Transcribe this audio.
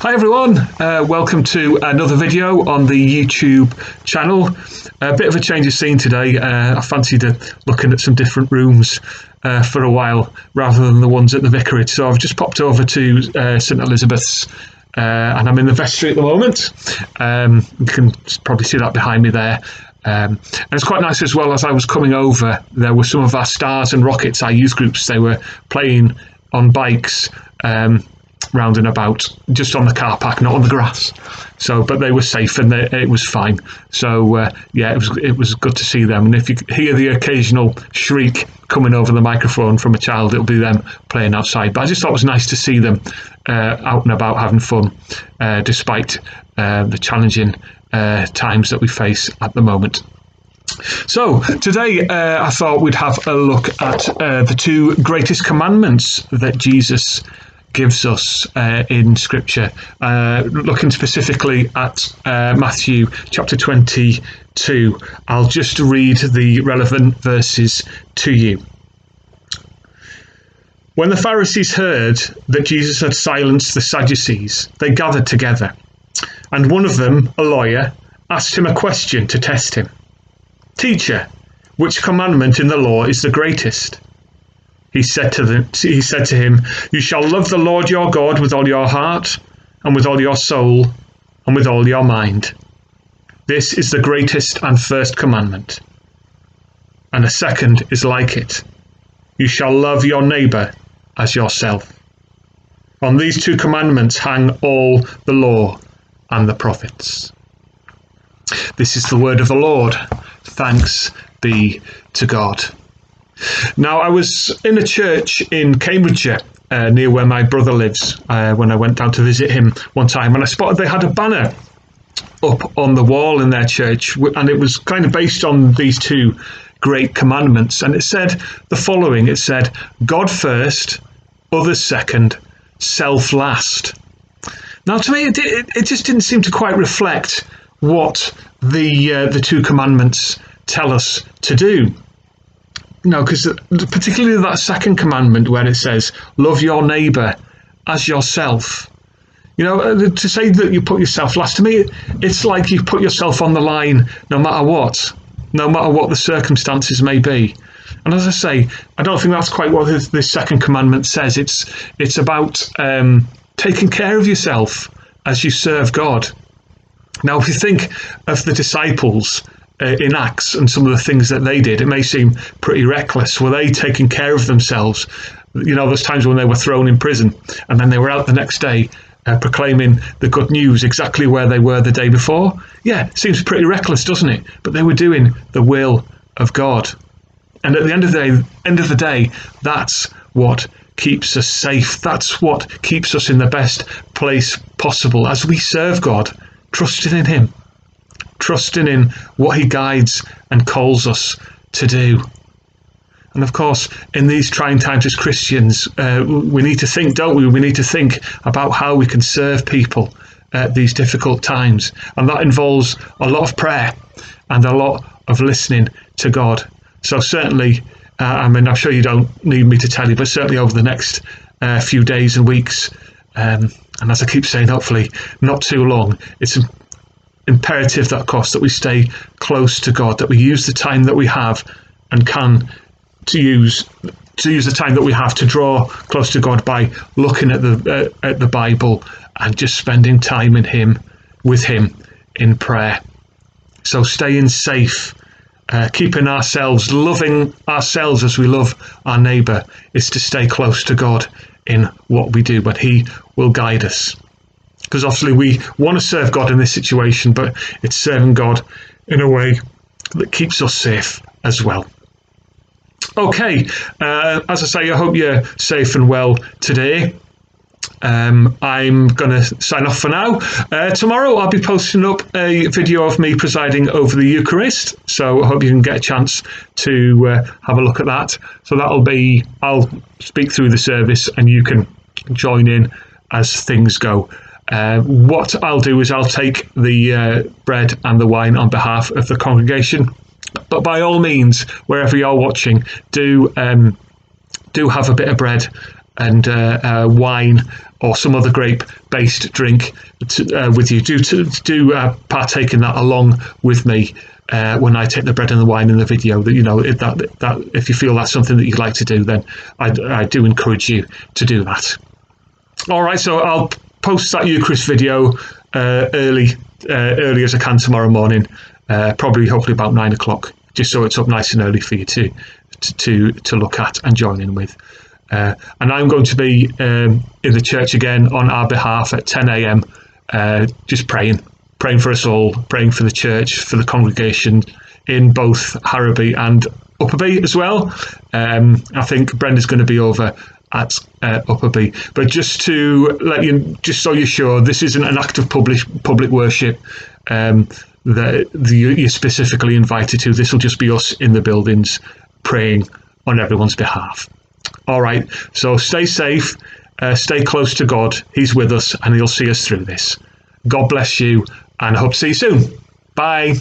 Hi everyone, welcome to another video on the YouTube channel. A bit of a change of scene today. I fancied looking at some different rooms for a while rather than the ones at the vicarage. So I've just popped over to St Elizabeth's and I'm in the vestry at the moment. You can probably see that behind me there. And it's quite nice as well. As I was coming over, there were some of our Stars and Rockets, our youth groups. They were playing on bikes round and about, just on the car park, not on the grass. So, but they were safe and it was fine. So yeah, it was good to see them. And if you hear the occasional shriek coming over the microphone from a child, it'll be them playing outside. But I just thought it was nice to see them out and about having fun, despite the challenging times that we face at the moment. So today I thought we'd have a look at the two greatest commandments that Jesus gives us in Scripture, looking specifically at Matthew chapter 22. I'll just read the relevant verses to you. When the Pharisees heard that Jesus had silenced the Sadducees, they gathered together, and one of them, a lawyer, asked him a question to test him. "Teacher, which commandment in the law is the greatest?" He said to him, "You shall love the Lord your God with all your heart, and with all your soul, and with all your mind. This is the greatest and first commandment. And a second is like it. You shall love your neighbour as yourself. On these two commandments hang all the law and the prophets." This is the word of the Lord. Thanks be to God. Now, I was in a church in Cambridgeshire, near where my brother lives, when I went down to visit him one time, and I spotted they had a banner up on the wall in their church, and it was kind of based on these two great commandments, and it said the following. It said, "God first, others second, self last." Now, to me, it just didn't seem to quite reflect what the two commandments tell us to do. No, because particularly that second commandment where it says, "Love your neighbour as yourself." You know, to say that you put yourself last, to me, it's like you put yourself on the line no matter what the circumstances may be. And as I say, I don't think that's quite what this second commandment says. It's about taking care of yourself as you serve God. Now, if you think of the disciples in Acts and some of the things that they did, it may seem pretty reckless. Were they taking care of themselves? You know, those times when they were thrown in prison and then they were out the next day proclaiming the good news exactly where they were the day before. Yeah, it seems pretty reckless, doesn't it? But they were doing the will of God. And at the end of the day, that's what keeps us safe. That's what keeps us in the best place possible as we serve God, trusting in Him, trusting in what He guides and calls us to do. And of course, in these trying times as Christians, we need to think, don't we? We need to think about how we can serve people at these difficult times. And that involves a lot of prayer and a lot of listening to God. So certainly, I mean, I'm sure you don't need me to tell you, but certainly over the next few days and weeks, and as I keep saying, hopefully not too long, it's imperative that, of course, that we stay close to God, that we use the time that we have and can to use the time that we have to draw close to God by looking at the Bible and just spending time with Him in prayer. So staying safe, keeping ourselves, loving ourselves as we love our neighbour, is to stay close to God in what we do, but He will guide us. Because obviously we want to serve God in this situation, but it's serving God in a way that keeps us safe as well. Okay, as I say, I hope you're safe and well today. I'm going to sign off for now. Tomorrow I'll be posting up a video of me presiding over the Eucharist, so I hope you can get a chance to have a look at that. So I'll speak through the service and you can join in as things go. What I'll do is I'll take the bread and the wine on behalf of the congregation. But by all means, wherever you're watching, do have a bit of bread and wine or some other grape-based drink with you. Do partake in that along with me when I take the bread and the wine in the video. That, you know, if you feel that's something that you'd like to do, then I do encourage you to do that. All right, so I'll post that Eucharist video early as I can tomorrow morning, hopefully about 9 o'clock, just so it's up nice and early for you to look at and join in with. And I'm going to be in the church again on our behalf at 10 a.m. Just praying for us all, praying for the church, for the congregation in both Harrowby and Upperby as well. I think Brenda's going to be over at Upperby, but just to let you, just so you're sure, this isn't an act of public worship that you're specifically invited to. This will just be us in the buildings praying on everyone's behalf. All right, so stay safe, stay close to God. He's with us and he'll see us through this. God bless you, and I hope to see you soon. Bye.